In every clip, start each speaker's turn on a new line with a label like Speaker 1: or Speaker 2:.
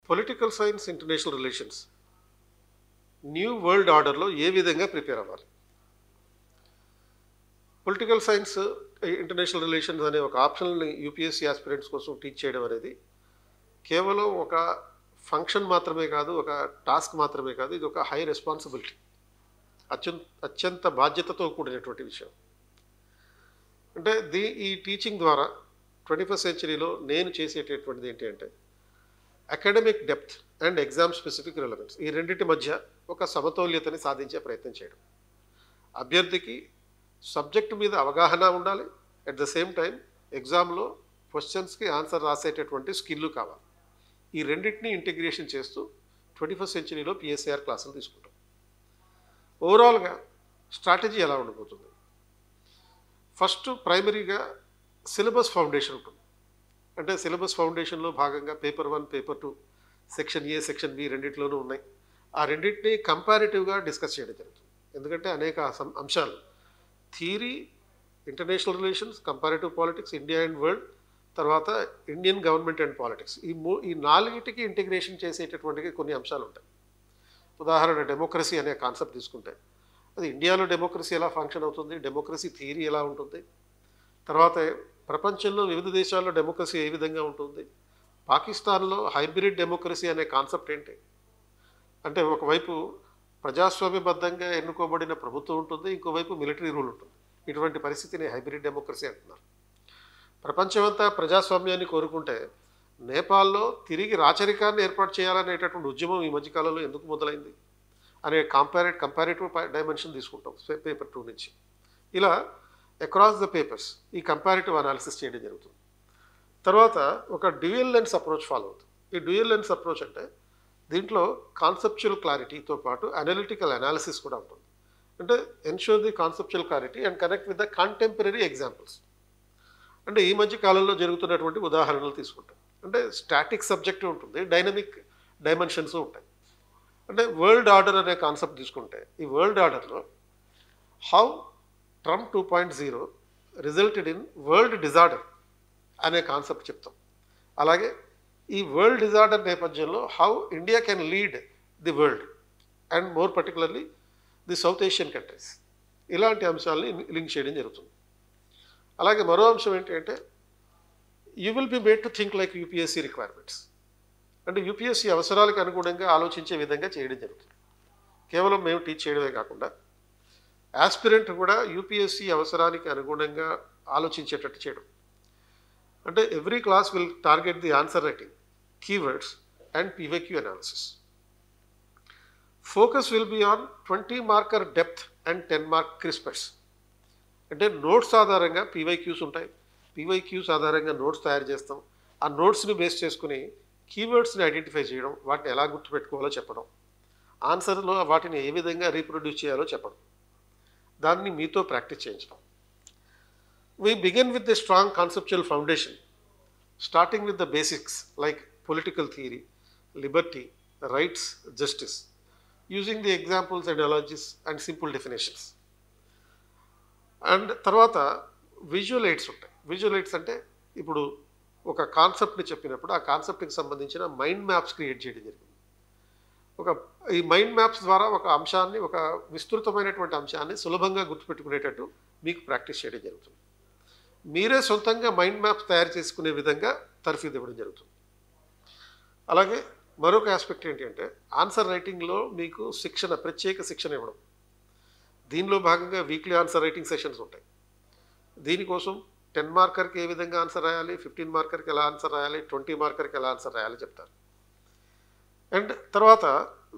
Speaker 1: Political science international relations new world ఆర్డర్లో ఏ విధంగా prepare అవ్వాలి? పొలిటికల్ సైన్స్ ఇంటర్నేషనల్ రిలేషన్స్ అనే ఒక ఆప్షనల్ని యూపీఎస్సీ ఆస్పిరెంట్స్ కోసం టీచ్ చేయడం అనేది కేవలం ఒక ఫంక్షన్ మాత్రమే కాదు, ఒక టాస్క్ మాత్రమే కాదు, ఇది ఒక హై రెస్పాన్సిబిలిటీ, అత్యంత బాధ్యతతో కూడినటువంటి విషయం. అంటే ఈ టీచింగ్ ద్వారా 21st సెంచరీలో నేను చేసేటటువంటిది ఏంటి అంటే academic depth and exam specific relevance, ఈ రెండింటి మధ్య ఒక సమతౌల్యతని సాధించే ప్రయత్నం చేయడం. అభ్యర్థికి సబ్జెక్టు మీద అవగాహన ఉండాలి, అట్ ద సేమ్ టైం ఎగ్జామ్లో క్వశ్చన్స్కి ఆన్సర్ రాసేటటువంటి స్కిల్ కావాలి. ఈ రెండింటిని ఇంటిగ్రేషన్ చేస్తూ 21st సెంచరీలో పిఎస్ఐఆర్ క్లాసులు తీసుకుంటాం. ఓవరాల్గా స్ట్రాటజీ ఎలా ఉండబోతుంది? ఫస్ట్ ప్రైమరీగా సిలబస్ ఫౌండేషన్ ఉంటుంది. అంటే సిలబస్ ఫౌండేషన్లో భాగంగా paper 1, paper 2, section A, section B రెండింటిలోనూ ఉన్నాయి. ఆ రెండింటినీ కంపారిటివ్గా డిస్కస్ చేయడం జరుగుతుంది. ఎందుకంటే అనేక అంశాలు, theory, international relations, comparative politics, India and world, తర్వాత ఇండియన్ గవర్నమెంట్ అండ్ పాలిటిక్స్, ఈ నాలుగిటికి ఇంటిగ్రేషన్ చేసేటటువంటి కొన్ని అంశాలు ఉంటాయి. ఉదాహరణ డెమోక్రసీ అనే కాన్సెప్ట్ తీసుకుంటే అది ఇండియాలో డెమోక్రసీ ఎలా ఫంక్షన్ అవుతుంది, డెమోక్రసీ థియరీ ఎలా ఉంటుంది, తర్వాత ప్రపంచంలో వివిధ దేశాల్లో డెమోక్రసీ ఏ విధంగా ఉంటుంది, పాకిస్తాన్లో హైబ్రిడ్ డెమోక్రసీ అనే కాన్సెప్ట్ ఏంటి, అంటే ఒకవైపు ప్రజాస్వామ్యబద్ధంగా ఎన్నుకోబడిన ప్రభుత్వం ఉంటుంది, ఇంకోవైపు మిలిటరీ రూల్ ఉంటుంది. ఇటువంటి పరిస్థితిని హైబ్రిడ్ డెమోక్రసీ అంటున్నారు. ప్రపంచమంతా ప్రజాస్వామ్యాన్ని కోరుకుంటే నేపాల్లో తిరిగి రాచరికాన్ని ఏర్పాటు చేయాలనేటటువంటి ఉద్యమం ఈ మధ్యకాలంలో ఎందుకు మొదలైంది అనే కంపారిటివ్ డైమెన్షన్ తీసుకుంటాం పేపర్ 2 నుంచి. ఇలా అక్రాస్ ద పేపర్స్ ఈ కంపారిటివ్ అనాలిసిస్ చేయడం జరుగుతుంది. తర్వాత ఒక డ్యూయల్ లెన్స్ అప్రోచ్ ఫాలో అవుతుంది. ఈ డ్యూయల్ లెన్స్ అప్రోచ్ అంటే దీంట్లో కాన్సెప్చువల్ క్లారిటీతో పాటు అనలిటికల్ అనాలిసిస్ కూడా ఉంటుంది. అంటే ensure the conceptual clarity and connect with the contemporary examples. అంటే ఈ మధ్య కాలంలో జరుగుతున్నటువంటి ఉదాహరణలు తీసుకుంటాం. అంటే స్టాటిక్ సబ్జెక్ట్ ఉంటుంది, డైనమిక్ డైమెన్షన్స్ ఉంటాయి. అంటే వరల్డ్ ఆర్డర్ అనే కాన్సెప్ట్ తీసుకుంటే ఈ వరల్డ్ ఆర్డర్లో how Trump 2.0 resulted in world disorder అనే కాన్సెప్ట్ చెప్తాం. అలాగే ఈ వరల్డ్ డిజార్డర్ నేపథ్యంలో how India can lead the world and more particularly the south Asian countries, ఇలాంటి అంశాలని లింక్ చేయడం జరుగుతుంది. అలాగే మరో అంశం ఏంటంటే you will be made to think like UPSC requirements. అంటే యూపీఎస్సీ అవసరాలకు అనుగుణంగా ఆలోచించే విధంగా చేయడం జరుగుతుంది. కేవలం మేము టీచ్ చేయడమే కాకుండా ఆస్పిరెంట్ కూడా యూపీఎస్సీ అవసరానికి అనుగుణంగా ఆలోచించేటట్టు చేయడం. అంటే every class will target the answer writing, keywords and PYQ analysis. Focus will be on 20 marker depth and 10 mark crispers. అంటే నోట్స్ ఆధారంగా పీవైక్యూస్ ఉంటాయి, పీవైక్యూస్ ఆధారంగా నోట్స్ తయారు చేస్తాం. ఆ నోట్స్ని బేస్ చేసుకుని కీవర్డ్స్ని ఐడెంటిఫై చేయడం, వాటిని ఎలా గుర్తుపెట్టుకోవాలో చెప్పడం, ఆన్సర్లో వాటిని ఏ విధంగా రీప్రొడ్యూస్ చేయాలో చెప్పడం, దాన్ని మీతో ప్రాక్టీస్ చేయించడం. We begin with a strong conceptual foundation, starting with the basics like political theory, liberty, rights, justice, using the examples, analogies and simple definitions. And తర్వాత విజువల్ ఎయిడ్స్ ఉంటాయి. విజువల్ ఎయిడ్స్ అంటే ఇప్పుడు ఒక కాన్సెప్ట్ని చెప్పినప్పుడు ఆ కాన్సెప్ట్కి సంబంధించిన మైండ్ మ్యాప్స్ క్రియేట్ చేయడం జరిగింది. ఈ మైండ్ మ్యాప్స్ ద్వారా ఒక అంశాన్ని, ఒక విస్తృతమైనటువంటి అంశాన్ని సులభంగా గుర్తుపెట్టుకునేటట్టు మీకు ప్రాక్టీస్ చేయడం జరుగుతుంది. మీరే సొంతంగా మైండ్ మ్యాప్స్ తయారు చేసుకునే విధంగా తర్ఫీదు ఇవ్వడం జరుగుతుంది. అలాగే మరొక ఆస్పెక్ట్ ఏంటి అంటే ఆన్సర్ రైటింగ్లో మీకు ప్రత్యేక శిక్షణ ఇవ్వడం. దీనిలో భాగంగా వీక్లీ ఆన్సర్ రైటింగ్ సెషన్స్ ఉంటాయి. దీనికోసం 10 మార్కర్కి ఏ విధంగా ఆన్సర్ రాయాలి, 15 మార్కర్కి ఎలా ఆన్సర్ రాయాలి, 20 మార్కర్కి ఎలా ఆన్సర్ రాయాలి చెప్తారు. అండ్ తర్వాత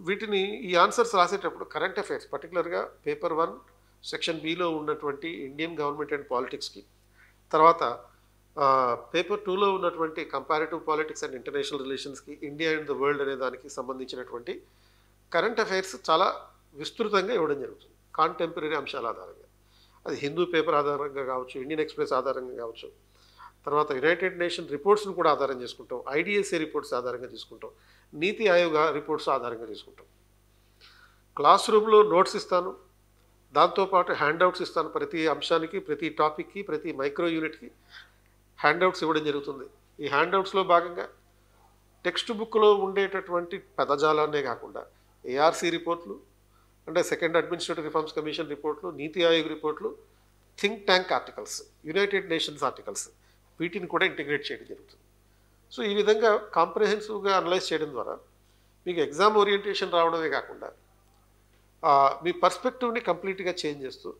Speaker 1: వీటిని ఈ ఆన్సర్స్ రాసేటప్పుడు కరెంట్ అఫైర్స్, పర్టికులర్గా పేపర్ 1 సెక్షన్ బిలో ఉన్నటువంటి ఇండియన్ గవర్నమెంట్ అండ్ పాలిటిక్స్కి, తర్వాత పేపర్ 2లో ఉన్నటువంటి కంపారిటివ్ పాలిటిక్స్ అండ్ ఇంటర్నేషనల్ రిలేషన్స్కి, ఇండియా అండ్ ద వరల్డ్ అనే దానికి సంబంధించినటువంటి కరెంట్ అఫైర్స్ చాలా విస్తృతంగా ఇవ్వడం జరుగుతుంది కాంటెంపరీ అంశాల ఆధారంగా. అది హిందూ పేపర్ ఆధారంగా కావచ్చు, ఇండియన్ ఎక్స్ప్రెస్ ఆధారంగా కావచ్చు, తర్వాత యునైటెడ్ నేషన్ రిపోర్ట్స్ను కూడా ఆధారం చేసుకుంటాం, ఐడిఎస్ఏ రిపోర్ట్స్ ఆధారంగా తీసుకుంటాం, నీతి ఆయోగ్ రిపోర్ట్స్ ఆధారంగా తీసుకుంటాం. క్లాస్ రూమ్లో నోట్స్ ఇస్తాను, దాంతోపాటు హ్యాండ్అవుట్స్ ఇస్తాను. ప్రతి అంశానికి, ప్రతి టాపిక్కి, ప్రతి మైక్రో యూనిట్కి హ్యాండ్అవుట్స్ ఇవ్వడం జరుగుతుంది. ఈ హ్యాండ్అవుట్స్లో భాగంగా టెక్స్ట్ బుక్లో ఉండేటటువంటి పదజాలాన్నే కాకుండా ఏఆర్సీ రిపోర్ట్లు, అంటే సెకండ్ అడ్మినిస్ట్రేటివ్ రిఫార్మ్స్ కమిషన్ రిపోర్ట్లు, నీతి ఆయోగ్ రిపోర్ట్లు, think tank articles, United nations articles, వీటిని కూడా ఇంటిగ్రేట్ చేయడం జరుగుతుంది. సో ఈ విధంగా కాంప్రహెన్సివ్గా అనలైజ్ చేయడం ద్వారా మీకు ఎగ్జామ్ ఓరియంటేషన్ రావడమే కాకుండా మీ పర్స్పెక్టివ్ని కంప్లీట్గా చేంజ్ చేస్తూ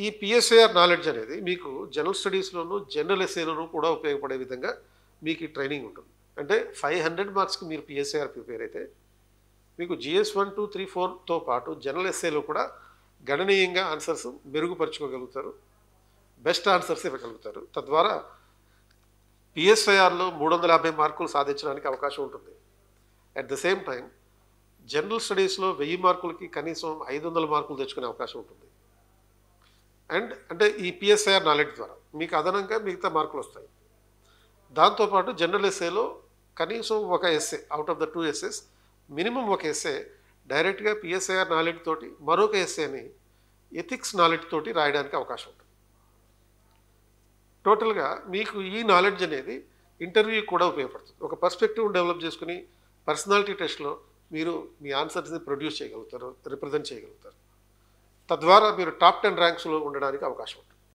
Speaker 1: ఈ పిఎస్ఐఆర్ నాలెడ్జ్ అనేది మీకు జనరల్ స్టడీస్లోనూ జనరల్ ఎస్ఏలోనూ కూడా ఉపయోగపడే విధంగా మీకు ఈ ట్రైనింగ్ ఉంటుంది. అంటే 500 మార్క్స్కి మీరు పిఎస్ఐఆర్ ప్రిపేర్ అయితే మీకు GS 1, 2, 3, 4తో పాటు జనరల్ ఎస్ఏలో కూడా గణనీయంగా ఆన్సర్స్ మెరుగుపరుచుకోగలుగుతారు, బెస్ట్ ఆన్సర్స్ ఇవ్వగలుగుతారు. తద్వారా పిఎస్ఐఆర్లో 350 మార్కులు సాధించడానికి అవకాశం ఉంటుంది. At the same time general స్టడీస్లో 1000 మార్కులకి కనీసం 500 మార్కులు తెచ్చుకునే అవకాశం ఉంటుంది. అండ్ అంటే ఈ పిఎస్ఐఆర్ నాలెడ్జ్ ద్వారా మీకు అదనంగా మిగతా మార్కులు వస్తాయి. దాంతోపాటు జనరల్ ఎస్ఏలో కనీసం ఒక SA, out of the 2 SAs minimum ఒక ఎస్ఏ డైరెక్ట్గా పిఎస్ఐఆర్ నాలెడ్జ్ తోటి, మరొక ఎస్ఏని ఎథిక్స్ నాలెడ్జ్ తోటి రాయడానికి అవకాశం ఉంటుంది. టోటల్గా మీకు ఈ నాలెడ్జ్ అనేది ఇంటర్వ్యూ కూడా ఉపయోగపడుతుంది. ఒక పర్స్పెక్టివ్ డెవలప్ చేసుకుని పర్సనాలిటీ టెస్ట్లో మీరు మీ ఆన్సర్స్ని ప్రొడ్యూస్ చేయగలుగుతారు, రిప్రజెంట్ చేయగలుగుతారు. తద్వారా మీరు టాప్ 10 ర్యాంక్స్లో ఉండడానికి అవకాశం ఉంటుంది.